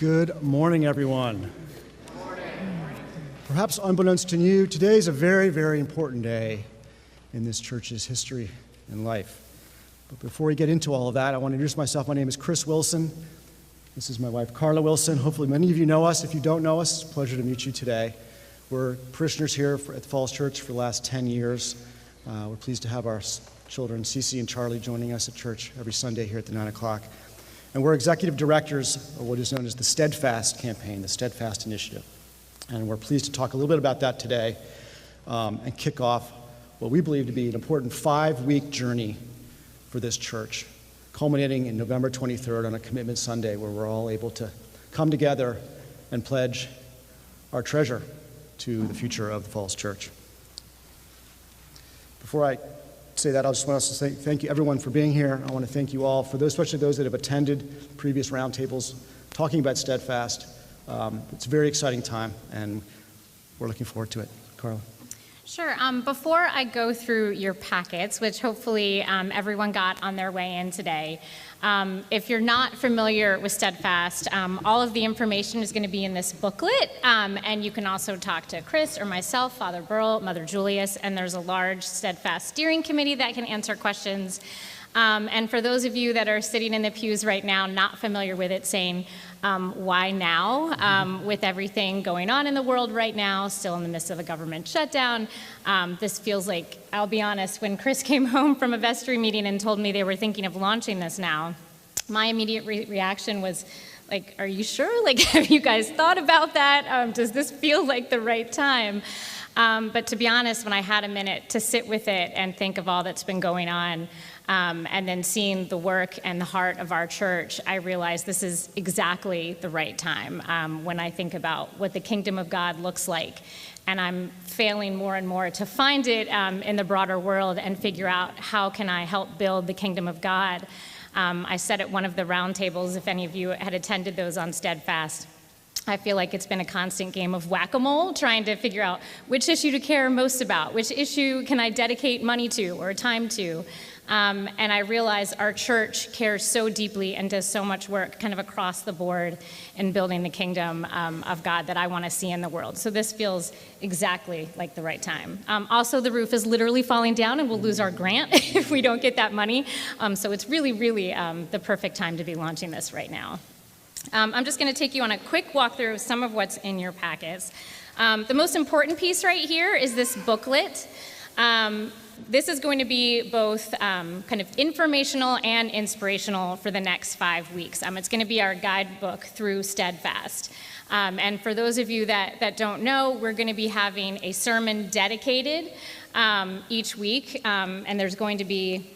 Good morning, everyone. Good morning. Perhaps unbeknownst to you, today is a very, very important day in this church's history and life. But before we get into all of that, I want to introduce myself. My name is Chris Wilson. This is my wife, Carla Wilson. Hopefully many of you know us. If you don't know us, it's a pleasure to meet you today. We're parishioners here at the Falls Church for the last 10 years. We're pleased to have our children, Cece and Charlie, joining us at church every Sunday here at the 9 o'clock. And we're executive directors of what is known as the Steadfast campaign, the Steadfast initiative. And we're pleased to talk a little bit about that today and kick off what we believe to be an important 5-week journey for this church, culminating in November 23rd on a Commitment Sunday where we're all able to come together and pledge our treasure to the future of the Falls Church. Before I say that, I just want to say thank you everyone for being here. I want to thank you all, for those, especially those that have attended previous roundtables talking about Steadfast. It's a very exciting time, and we're looking forward to it. Carla. Sure. Before I go through your packets, which hopefully everyone got on their way in today, if you're not familiar with Steadfast, all of the information is going to be in this booklet, and you can also talk to Chris or myself, Father Burl, Mother Julius, and there's a large Steadfast steering committee that can answer questions. And for those of you that are sitting in the pews right now, not familiar with it, saying, why now? With everything going on in the world right now, still in the midst of a government shutdown, this feels like, I'll be honest, when Chris came home from a vestry meeting and told me they were thinking of launching this now, my immediate reaction was, like, are you sure? Like, have you guys thought about that? Does this feel like the right time? But to be honest, when I had a minute to sit with it and think of all that's been going on, and then seeing the work and the heart of our church, I realized this is exactly the right time when I think about what the kingdom of God looks like. And I'm failing more and more to find it in the broader world and figure out how can I help build the kingdom of God. I said at one of the roundtables, if any of you had attended those on Steadfast, I feel like it's been a constant game of whack-a-mole, trying to figure out which issue to care most about, which issue can I dedicate money to or time to. And I realize our church cares so deeply and does so much work kind of across the board in building the kingdom of God that I want to see in the world. So this feels exactly like the right time. Also, the roof is literally falling down and we'll lose our grant if we don't get that money. So it's really, really the perfect time to be launching this right now. I'm just going to take you on a quick walkthrough of some of what's in your packets. The most important piece right here is this booklet. This is going to be both kind of informational and inspirational for the next 5 weeks. It's going to be our guidebook through Steadfast. And for those of you that don't know, we're going to be having a sermon dedicated each week. And there's going to be,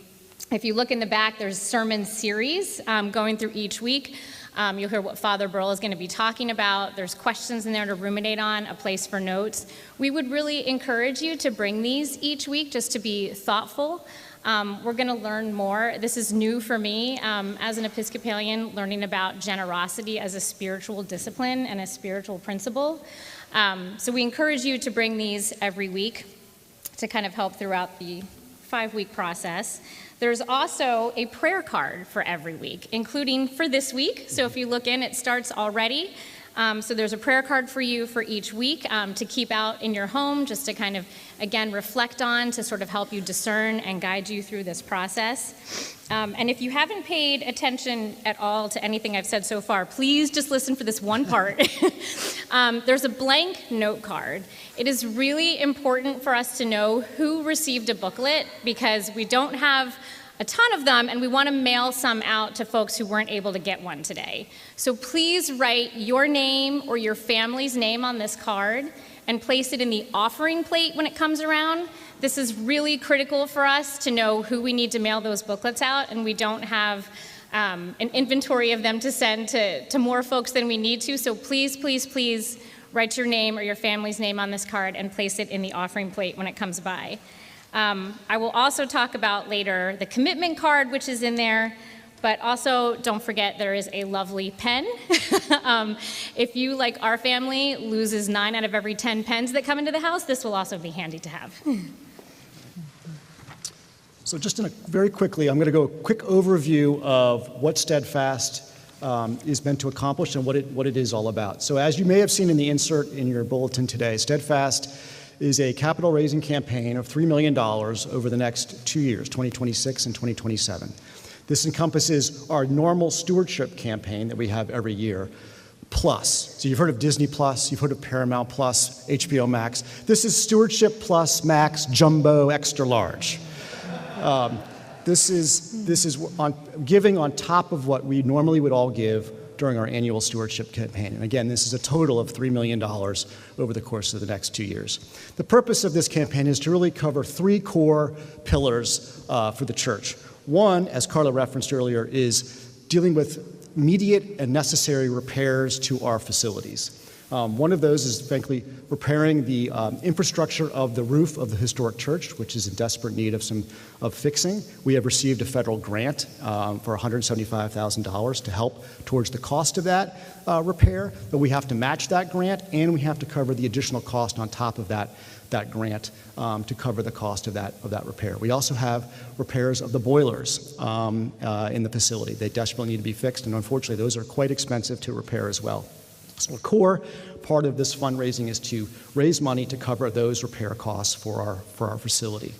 if you look in the back, there's sermon series going through each week. You'll hear what Father Burl is going to be talking about. There's questions in there to ruminate on, a place for notes. We would really encourage you to bring these each week just to be thoughtful. We're going to learn more. This is new for me as an Episcopalian, learning about generosity as a spiritual discipline and a spiritual principle. So we encourage you to bring these every week to kind of help throughout the 5-week process. There's also a prayer card for every week, including for this week. So if you look in, it starts already. So there's a prayer card for you for each week to keep out in your home, just to kind of, again, reflect on, to sort of help you discern and guide you through this process. And if you haven't paid attention at all to anything I've said so far, please just listen for this one part. There's a blank note card. It is really important for us to know who received a booklet because we don't have a ton of them, and we want to mail some out to folks who weren't able to get one today. So please write your name or your family's name on this card and place it in the offering plate when it comes around. This is really critical for us to know who we need to mail those booklets out, and we don't have an inventory of them to send to more folks than we need to. So please, please, please write your name or your family's name on this card and place it in the offering plate when it comes by. I will also talk about later the commitment card, which is in there, but also don't forget there is a lovely pen. If you, like our family, loses 9 out of every 10 pens that come into the house, this will also be handy to have. So just very quickly, I'm going to go a quick overview of what Steadfast is meant to accomplish and what it is all about. So as you may have seen in the insert in your bulletin today, Steadfast is a capital raising campaign of $3 million over the next 2 years, 2026 and 2027. This encompasses our normal stewardship campaign that we have every year, plus. So you've heard of Disney Plus, you've heard of Paramount Plus, HBO Max. This is Stewardship Plus Max Jumbo Extra Large. This is giving on top of what we normally would all give during our annual stewardship campaign. And again, this is a total of $3 million over the course of the next 2 years. The purpose of this campaign is to really cover 3 core pillars for the church. One, as Carla referenced earlier, is dealing with immediate and necessary repairs to our facilities. One of those is, frankly, repairing the infrastructure of the roof of the historic church, which is in desperate need of fixing. We have received a federal grant for $175,000 to help towards the cost of that repair, but we have to match that grant, and we have to cover the additional cost on top of that grant to cover the cost of that repair. We also have repairs of the boilers in the facility. They desperately need to be fixed, and unfortunately, those are quite expensive to repair as well. So a core part of this fundraising is to raise money to cover those repair costs for our facility.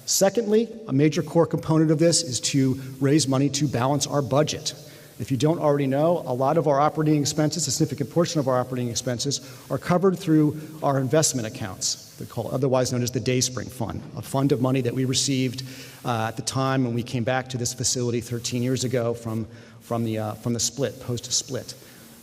Secondly, a major core component of this is to raise money to balance our budget. If you don't already know, a lot of our operating expenses, a significant portion of our operating expenses, are covered through our investment accounts. They're called, otherwise known as the Dayspring Fund, a fund of money that we received at the time when we came back to this facility 13 years ago from the split, post-split.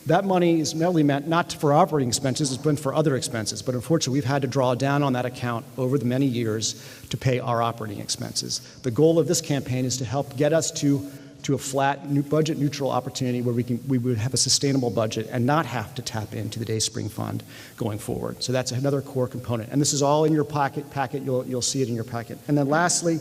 That money is mainly meant not for operating expenses, it's been for other expenses, but unfortunately we've had to draw down on that account over the many years to pay our operating expenses. The goal of this campaign is to help get us to a flat, budget neutral opportunity where we would have a sustainable budget and not have to tap into the Dayspring Fund going forward. So that's another core component. And this is all in your packet, you'll see it in your packet. And then lastly,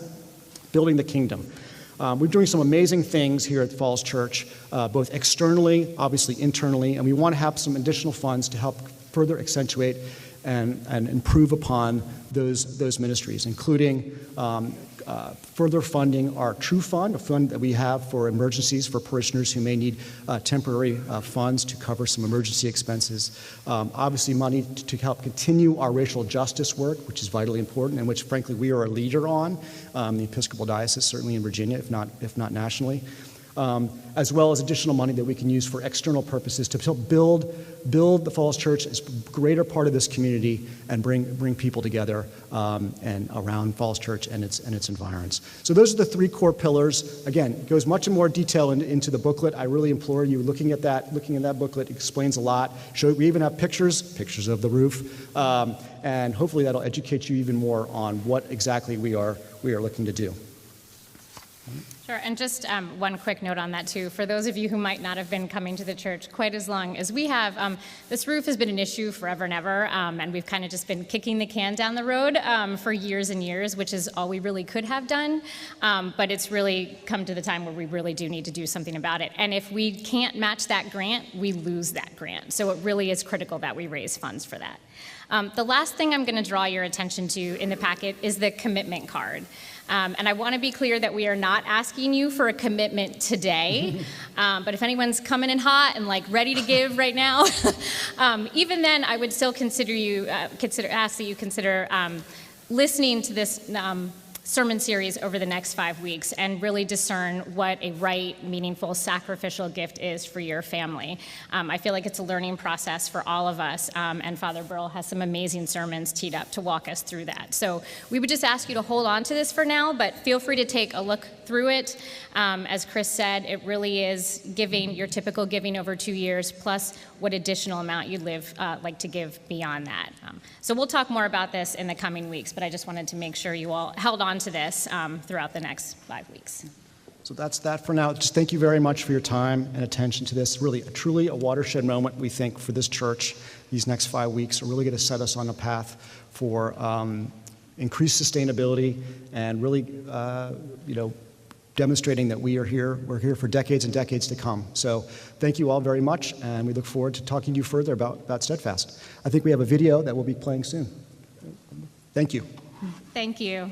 building the kingdom. We're doing some amazing things here at Falls Church, both externally, obviously internally, and we want to have some additional funds to help further accentuate and improve upon those ministries, including further funding our True Fund, a fund that we have for emergencies for parishioners who may need temporary funds to cover some emergency expenses. Obviously money to help continue our racial justice work, which is vitally important and which frankly we are a leader on, the Episcopal Diocese, certainly in Virginia, if not nationally. As well as additional money that we can use for external purposes to help build the Falls Church as a greater part of this community and bring people together and around Falls Church and its environs. So those are the 3 core pillars. Again, it goes much more detail into the booklet. I really implore you, looking at that booklet, it explains a lot. We even have pictures of the roof, and hopefully that'll educate you even more on what exactly we are looking to do. Sure, and just one quick note on that too. For those of you who might not have been coming to the church quite as long as we have, this roof has been an issue forever and ever, and we've kind of just been kicking the can down the road for years and years, which is all we really could have done. But it's really come to the time where we really do need to do something about it. And if we can't match that grant, we lose that grant. So it really is critical that we raise funds for that. The last thing I'm going to draw your attention to in the packet is the commitment card. And I want to be clear that we are not asking you for a commitment today, but if anyone's coming in hot and like ready to give right now, even then I would still ask that you consider listening to this sermon series over the next 5 weeks and really discern what a right, meaningful, sacrificial gift is for your family. I feel like it's a learning process for all of us, and Father Burrell has some amazing sermons teed up to walk us through that. So we would just ask you to hold on to this for now, but feel free to take a look through it. As Chris said, it really is giving, your typical giving over 2 years, plus what additional amount you'd like to give beyond that. So we'll talk more about this in the coming weeks, but I just wanted to make sure you all held on to this throughout the next 5 weeks. So that's that for now. Just thank you very much for your time and attention to this. Really, truly a watershed moment, we think, for this church. These next 5 weeks are really going to set us on a path for increased sustainability and really, demonstrating that we're here for decades and decades to come. So thank you all very much, and we look forward to talking to you further about Steadfast. I think we have a video that will be playing soon. Thank you. Thank you.